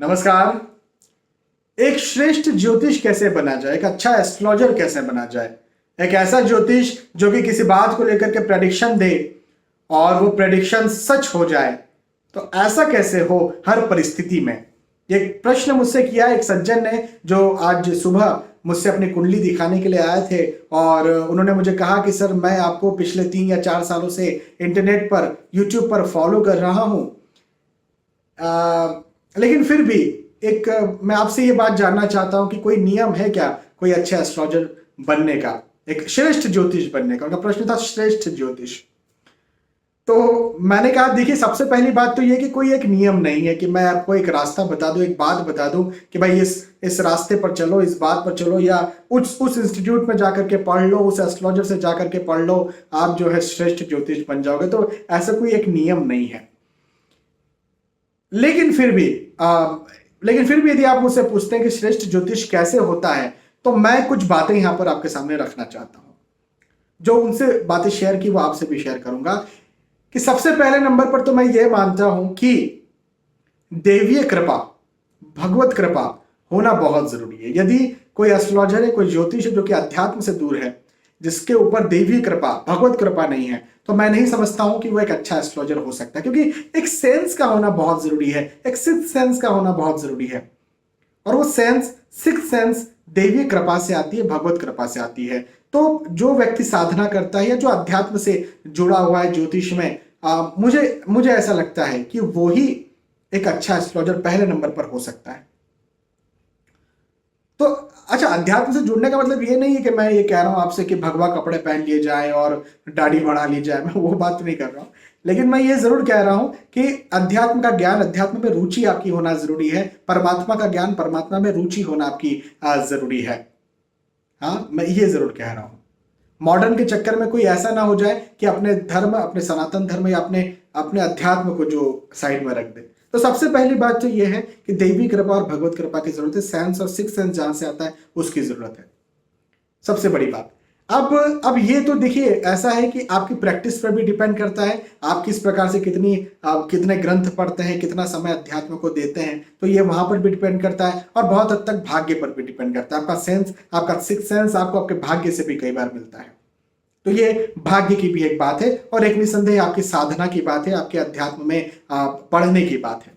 नमस्कार। एक श्रेष्ठ ज्योतिष कैसे बना जाए, एक अच्छा एस्ट्रोलॉजर कैसे बना जाए, एक ऐसा ज्योतिष जो कि किसी बात को लेकर के प्रेडिक्शन दे और वो प्रेडिक्शन सच हो जाए, तो ऐसा कैसे हो हर परिस्थिति में। एक प्रश्न मुझसे किया एक सज्जन ने, जो आज सुबह मुझसे अपनी कुंडली दिखाने के लिए आए थे और उन्होंने मुझे कहा कि सर, मैं आपको पिछले 3 या 4 सालों से इंटरनेट पर, यूट्यूब पर फॉलो कर रहा हूं, लेकिन फिर भी एक मैं आपसे ये बात जानना चाहता हूं कि कोई नियम है क्या कोई अच्छे एस्ट्रोलॉजर बनने का, एक श्रेष्ठ ज्योतिष बनने का। उनका प्रश्न था श्रेष्ठ ज्योतिष। तो मैंने कहा देखिए, सबसे पहली बात तो ये कि कोई एक नियम नहीं है कि मैं आपको एक रास्ता बता दूं, एक बात बता दूं कि भाई इस रास्ते पर चलो, इस बात पर चलो, या उस इंस्टीट्यूट में जाकर के पढ़ लो, उस एस्ट्रोलॉजर से जाकर के पढ़ लो, आप जो है श्रेष्ठ ज्योतिष बन जाओगे। तो ऐसा कोई एक नियम नहीं है। लेकिन फिर भी यदि आप मुझसे पूछते हैं कि श्रेष्ठ ज्योतिष कैसे होता है, तो मैं कुछ बातें यहां पर आपके सामने रखना चाहता हूं। जो उनसे बातें शेयर की वो आपसे भी शेयर करूंगा। कि सबसे पहले नंबर पर तो मैं ये मानता हूं कि देवीय कृपा, भगवत कृपा होना बहुत जरूरी है। यदि कोई एस्ट्रोलॉजर है, कोई ज्योतिष है जो कि अध्यात्म से दूर है, जिसके ऊपर देवी कृपा, भगवत कृपा नहीं है, तो मैं नहीं समझता हूं कि वो एक अच्छा एस्ट्रोलॉजर हो सकता है। क्योंकि एक सेंस का होना बहुत जरूरी है, एक सिक्स्थ सेंस का होना बहुत जरूरी है। और वो सेंस, सिक्स्थ सेंस देवी कृपा से आती है, भगवत कृपा से आती है। तो जो व्यक्ति साधना करता है या जो अध्यात्म से जुड़ा हुआ है ज्योतिष में, मुझे ऐसा लगता है कि वो ही एक अच्छा एस्ट्रोलॉजर पहले नंबर पर हो सकता है। तो अच्छा, अध्यात्म से जुड़ने का मतलब ये नहीं है कि मैं ये कह रहा हूं आपसे कि भगवा कपड़े पहन लिए जाए और दाढ़ी बढ़ा ली जाए, मैं वो बात नहीं कर रहा हूं। लेकिन मैं ये जरूर कह रहा हूं कि अध्यात्म का ज्ञान, अध्यात्म में रुचि आपकी होना जरूरी है। परमात्मा का ज्ञान, परमात्मा में रुचि होना आपकी जरूरी है। हाँ, मैं ये जरूर कह रहा हूं। मॉडर्न के चक्कर में कोई ऐसा ना हो जाए कि अपने धर्म, अपने सनातन धर्म या अपने अपने अध्यात्म को जो साइड में रख दे। तो सबसे पहली बात तो यह है कि देवी कृपा और भगवत कृपा की जरूरत है। सेंस और सिक्स सेंस जहां से आता है उसकी जरूरत है, सबसे बड़ी बात। अब ये तो देखिए, ऐसा है कि आपकी प्रैक्टिस पर भी डिपेंड करता है, आप किस प्रकार से कितने ग्रंथ पढ़ते हैं, कितना समय अध्यात्म को देते हैं, तो ये वहां पर भी डिपेंड करता है। और बहुत हद तक भाग्य पर भी डिपेंड करता है। आपका सेंस, आपका सिक्स सेंस आपको आपके भाग्य से भी कई बार मिलता है। तो ये भाग्य की भी एक बात है और एक निसंदेह आपकी साधना की बात है, आपके अध्यात्म में पढ़ने की बात है।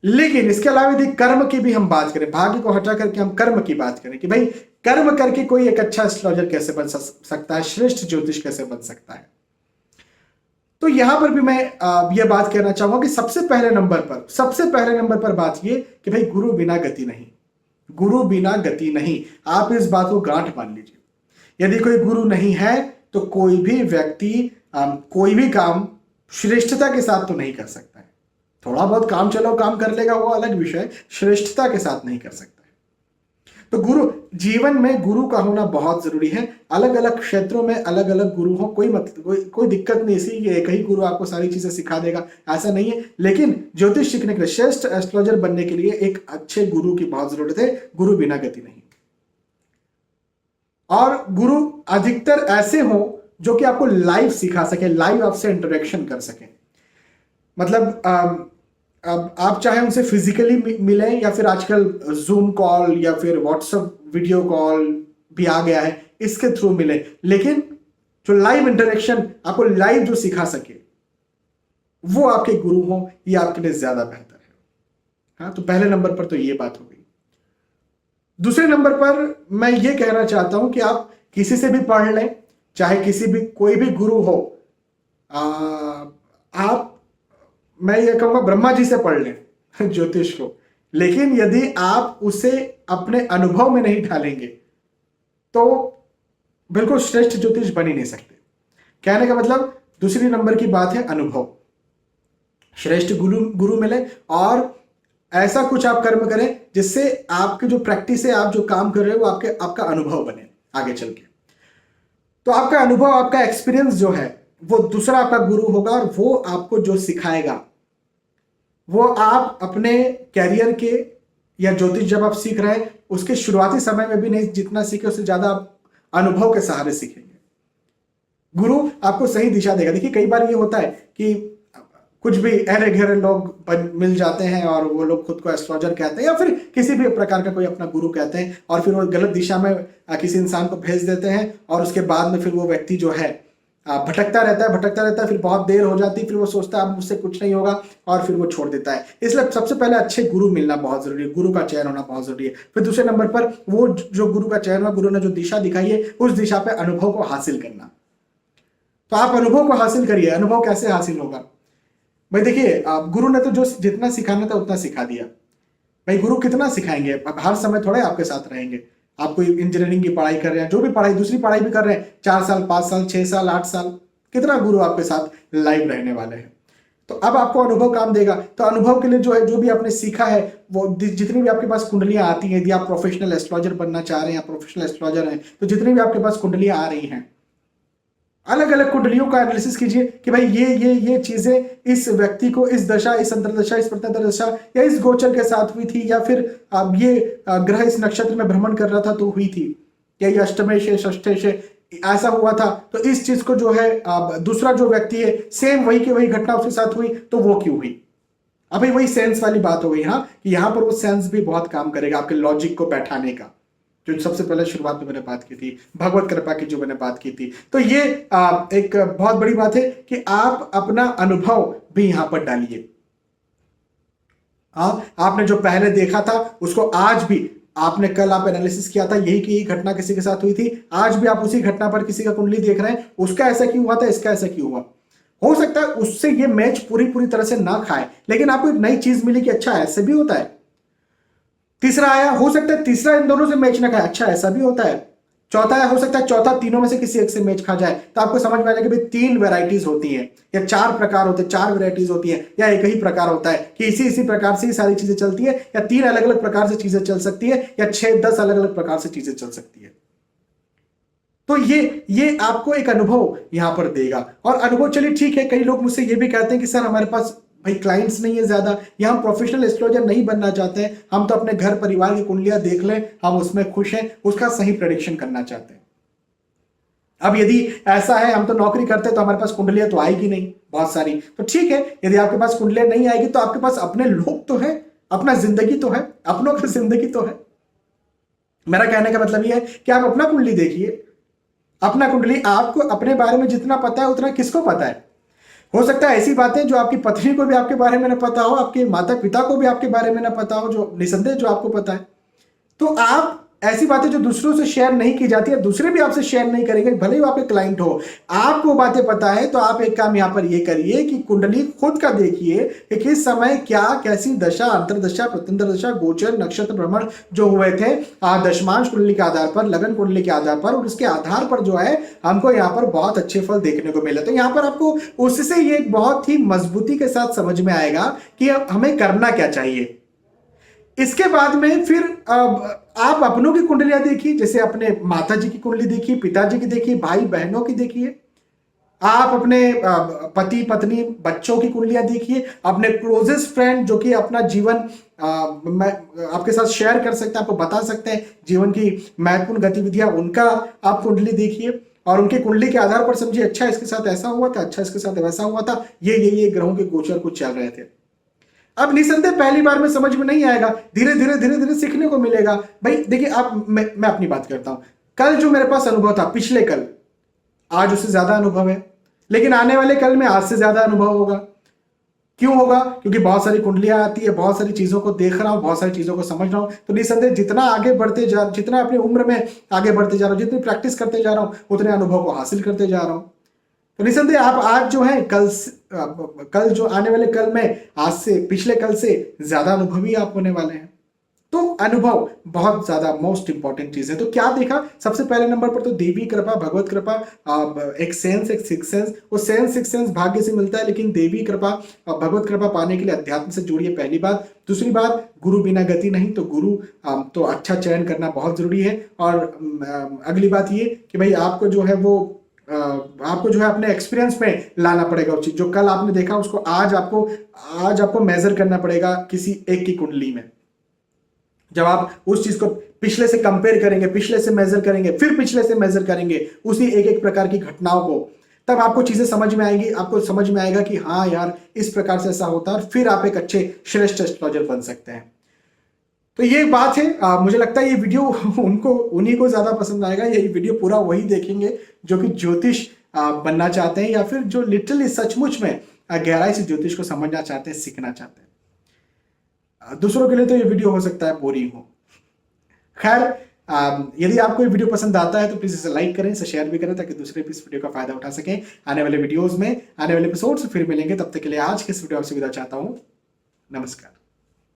लेकिन इसके अलावा यदि कर्म की भी हम बात करें, भाग्य को हटा करके हम कर्म की बात करें कि भाई कर्म करके कोई एक अच्छा एस्ट्रोलॉजर कैसे बन सकता है, श्रेष्ठ ज्योतिष कैसे बन सकता है, तो यहां पर भी मैं यह बात कहना चाहूंगा कि सबसे पहले नंबर पर बात यह कि भाई गुरु बिना गति नहीं, गुरु बिना गति नहीं। आप इस बात को गांठ मान लीजिए। यदि कोई गुरु नहीं है तो कोई भी व्यक्ति कोई भी काम श्रेष्ठता के साथ तो नहीं कर सकता है। थोड़ा बहुत काम चलो काम कर लेगा, वो अलग विषय, श्रेष्ठता के साथ नहीं कर सकता है। तो गुरु, जीवन में गुरु का होना बहुत जरूरी है। अलग अलग क्षेत्रों में अलग अलग गुरु हो, कोई दिक्कत नहीं इसी कि एक ही गुरु आपको सारी चीजें सिखा देगा, ऐसा नहीं है। लेकिन ज्योतिष सीखने के लिए, श्रेष्ठ एस्ट्रोलॉजर बनने के लिए एक अच्छे गुरु की बहुत जरूरत है। गुरु बिना गति नहीं। और गुरु अधिकतर ऐसे हो जो कि आपको लाइव सिखा सके, लाइव आपसे इंटरेक्शन कर सके। मतलब अब आप चाहे उनसे फिजिकली मिलें या फिर आजकल जूम कॉल या फिर व्हाट्सएप वीडियो कॉल भी आ गया है, इसके थ्रू मिले, लेकिन जो लाइव इंटरेक्शन आपको लाइव जो सिखा सके वो आपके गुरु हो, ये आपके लिए ज्यादा बेहतर है। हाँ, तो पहले नंबर पर तो ये बात हो गई। दूसरे नंबर पर मैं ये कहना चाहता हूं कि आप किसी से भी पढ़ लें, चाहे कोई भी गुरु हो, आप, मैं ये कहूंगा ब्रह्मा जी से पढ़ लें ज्योतिष को, लेकिन यदि आप उसे अपने अनुभव में नहीं ढालेंगे तो बिल्कुल श्रेष्ठ ज्योतिष बन ही नहीं सकते। कहने का मतलब, दूसरी नंबर की बात है अनुभव। श्रेष्ठ गुरु मिले और ऐसा कुछ आप कर्म करें जिससे आपकी जो प्रैक्टिस है, आप जो काम कर रहे हो, आपका अनुभव बने आगे चल के। तो आपका अनुभव, आपका एक्सपीरियंस जो है वो दूसरा आपका गुरु होगा और वो आपको जो सिखाएगा वो आप अपने कैरियर के या ज्योतिष जब आप सीख रहे हैं उसके शुरुआती समय में भी नहीं, जितना सीखे उससे ज्यादा आप अनुभव के सहारे सीखेंगे। गुरु आपको सही दिशा देगा। देखिए, कई बार ये होता है कि कुछ भी अरे घेरे लोग मिल जाते हैं और वो लोग खुद को एस्ट्रोलॉजर कहते हैं या फिर किसी भी प्रकार का कोई अपना गुरु कहते हैं, और फिर वो गलत दिशा में किसी इंसान को भेज देते हैं, और उसके बाद में फिर वो व्यक्ति जो है भटकता रहता है, फिर बहुत देर हो जाती है, फिर वो सोचता है अब मुझसे कुछ नहीं होगा और फिर वो छोड़ देता है। इसलिए सबसे पहले अच्छे गुरु मिलना बहुत जरूरी है, गुरु का चयन होना बहुत जरूरी है। फिर दूसरे नंबर पर वो जो गुरु का चयन हुआ, गुरु ने जो दिशा दिखाई है उस दिशा पे अनुभव को हासिल करना। तो आप अनुभव को हासिल करिए। अनुभव कैसे हासिल होगा भाई? देखिए, गुरु ने तो जो जितना सिखाना था उतना सिखा दिया भाई। गुरु कितना सिखाएंगे? अब हर समय थोड़े आपके साथ रहेंगे। आप कोई इंजीनियरिंग की पढ़ाई कर रहे हैं, जो भी पढ़ाई, दूसरी पढ़ाई भी कर रहे हैं, 4 साल 5 साल 6 साल 8 साल, कितना गुरु आपके साथ लाइव रहने वाले हैं? तो अब आपको अनुभव काम देगा। तो अनुभव के लिए जो है, जो भी आपने सीखा है, वो जितनी भी आपके पास कुंडलियां आती हैं, यदि आप प्रोफेशनल एस्ट्रोलॉजर बनना चाह रहे हैं, प्रोफेशनल एस्ट्रोलॉजर हैं, तो जितनी भी आपके पास कुंडलियां आ रही हैं, अलग अलग कुंडलियों का एनालिसिस कीजिए कि भाई ये चीजें इस व्यक्ति को इस दशा, इस अंतरदशा, इस प्रत्यंतरदशा या इस गोचर के साथ हुई थी, या फिर ये ग्रह इस नक्षत्र में भ्रमण कर रहा था तो हुई थी, या ये अष्टमे से षष्ठे से ऐसा हुआ था, तो इस चीज को जो है दूसरा जो व्यक्ति है सेम वही की वही घटना उसके साथ हुई तो वो क्यों हुई? अभी वही सेंस वाली बात हो गई। हाँ, कि यहां पर वो सेंस भी बहुत काम करेगा आपके लॉजिक को बैठाने का, जो सबसे पहले शुरुआत में मैंने बात की थी, भगवत कृपा की जो मैंने बात की थी। तो ये एक बहुत बड़ी बात है कि आप अपना अनुभव भी यहां पर डालिए। आपने जो पहले देखा था उसको आज भी, आपने कल आप एनालिसिस किया था यही कि घटना किसी के साथ हुई थी, आज भी आप उसी घटना पर किसी का कुंडली देख रहे हैं, उसका ऐसा क्यों हुआ था, इसका ऐसा क्यों हुआ। हो सकता है उससे ये मैच पूरी तरह से ना खाए, लेकिन आपको एक नई चीज मिली कि अच्छा ऐसे भी होता है। तीसरा आया, हो सकता है तीसरा इन दोनों से मैच ना खाए, अच्छा ऐसा भी होता है। चौथा है, हो सकता है चौथा तीनों में से किसी एक से मैच खा जाए। तो आपको समझ में आएगा कि भाई 3 वैरायटीज होती हैं या 4 प्रकार होते हैं, 4 वैरायटीज होती हैं, या एक ही प्रकार होता है कि इसी प्रकार से ही सारी चीजें चलती है, या 3 अलग अलग प्रकार से चीजें चल सकती है, या 6-10 अलग अलग प्रकार से चीजें चल सकती है। तो ये आपको एक अनुभव यहां पर देगा। और अनुभव, चलिए ठीक है, कई लोग मुझसे ये भी कहते हैं कि सर हमारे पास भाई क्लाइंट्स नहीं है ज्यादा, या हम प्रोफेशनल एस्ट्रोलॉजर नहीं बनना चाहते हैं, हम तो अपने घर परिवार की कुंडलियां देख लें, हम उसमें खुश हैं, उसका सही प्रेडिक्शन करना चाहते हैं। अब यदि ऐसा है, हम तो नौकरी करते हैं तो हमारे पास कुंडलियां तो आएगी नहीं बहुत सारी, तो ठीक है, यदि आपके पास कुंडलियां नहीं आएगी तो आपके पास अपने लोग तो है, अपना जिंदगी तो है, अपनों की जिंदगी तो है। मेरा कहने का मतलब यह है कि आप अपना कुंडली देखिए, अपना कुंडली, आपको अपने बारे में जितना पता है उतना किसको पता है। हो सकता है ऐसी बातें जो आपकी पत्नी को भी आपके बारे में ना पता हो, आपके माता पिता को भी आपके बारे में ना पता हो, जो निसंदेह जो आपको पता है। तो आप ऐसी बातें जो दूसरों से शेयर नहीं की जाती है, दूसरे भी आपसे शेयर नहीं करेंगे, भले ही आपके क्लाइंट हो, आपको बातें पता है, तो आप एक काम यहां पर ये करिए कि कुंडली खुद का देखिए कि किस समय क्या, कैसी दशा, अंतरदशा, प्रत्यंतरदशा, गोचर, नक्षत्र, भ्रमण जो हुए थे दशमांश कुंडली के आधार पर, लगन कुंडली के आधार पर, और उसके आधार पर जो है हमको यहाँ पर बहुत अच्छे फल देखने को मिले। तो यहाँ पर आपको उससे ये बहुत ही मजबूती के साथ समझ में आएगा कि हमें करना क्या चाहिए। इसके बाद में फिर आप अपनों की कुंडलियां देखिए, जैसे अपने माता जी की कुंडली देखिए, पिताजी की देखिए, भाई बहनों की देखिए, आप अपने पति पत्नी बच्चों की कुंडलियां देखिए, अपने क्लोजेस्ट फ्रेंड जो कि अपना जीवन मैं आपके साथ शेयर कर सकते हैं, आपको बता सकते हैं जीवन की महत्वपूर्ण गतिविधियां, उनका आप कुंडली देखिए और उनकी कुंडली के आधार पर समझिए, अच्छा इसके साथ ऐसा हुआ था, अच्छा इसके साथ वैसा हुआ था, ये ग्रहों के गोचर कुछ चल रहे थे। अब निसंदेह पहली बार में समझ में नहीं आएगा, धीरे धीरे सीखने को मिलेगा। भाई देखिए, आप मैं अपनी बात करता हूं, कल जो मेरे पास अनुभव था, पिछले कल, आज उससे ज्यादा अनुभव है, लेकिन आने वाले कल में आज से ज्यादा अनुभव होगा। क्यों होगा? क्योंकि बहुत सारी कुंडलियां आती है, बहुत सारी चीजों को देख रहा हूं, बहुत सारी चीजों को समझ रहा हूं। तो निसंदेह जितना आगे बढ़ते जा, जितना अपनी उम्र में आगे बढ़ते जा रहा हूं, जितनी प्रैक्टिस करते जा रहा हूं, उतने अनुभव को हासिल करते जा रहा हूं। तो निसंदेह आप आज जो है कल जो आने वाले कल में आज से, पिछले कल से ज्यादा अनुभवी आप होने वाले हैं। तो अनुभव बहुत ज्यादा मोस्ट इंपॉर्टेंट चीज है। तो क्या देखा? सबसे पहले नंबर पर तो देवी कृपा, भगवत कृपा, एक सेंस, एक सिक्स सेंस। वो सेंस सिक्स सेंस भाग्य से मिलता है, लेकिन देवी कृपा, भगवत कृपा पाने के लिए अध्यात्म से जुड़िए, पहली बात। दूसरी बात, गुरु बिना गति नहीं, तो गुरु तो अच्छा चयन करना बहुत जरूरी है। और अगली बात ये कि भाई आपको जो है वो आपको जो है अपने एक्सपीरियंस में लाना पड़ेगा। उस चीज जो कल आपने देखा उसको आज आपको मेजर करना पड़ेगा किसी एक की कुंडली में। जब आप उस चीज को पिछले से कंपेयर करेंगे, पिछले से मेजर करेंगे, फिर पिछले से मेजर करेंगे, उसी एक एक प्रकार की घटनाओं को, तब आपको चीजें समझ में आएंगी, आपको समझ में आएगा कि हाँ यार इस प्रकार से ऐसा होता है, और फिर आप एक अच्छे श्रेष्ठ एस्ट्रोलॉजर बन सकते हैं। तो ये बात है, मुझे लगता है ये वीडियो उनको उन्हीं को ज्यादा पसंद आएगा। ये वीडियो पूरा वही देखेंगे जो कि ज्योतिष बनना चाहते हैं, या फिर जो लिटरली सचमुच में गहराई से ज्योतिष को समझना चाहते हैं, सीखना चाहते हैं। दूसरों के लिए तो ये वीडियो हो सकता है बोरिंग हो। खैर, यदि आपको ये वीडियो पसंद आता है तो प्लीज इसे लाइक करें, इसे शेयर भी करें, ताकि दूसरे भी इस वीडियो का फायदा उठा सकें। आने वाले वीडियोस में, आने वाले एपिसोड से फिर मिलेंगे। तब तक के लिए आज के इस वीडियो से विदा चाहता हूं। नमस्कार।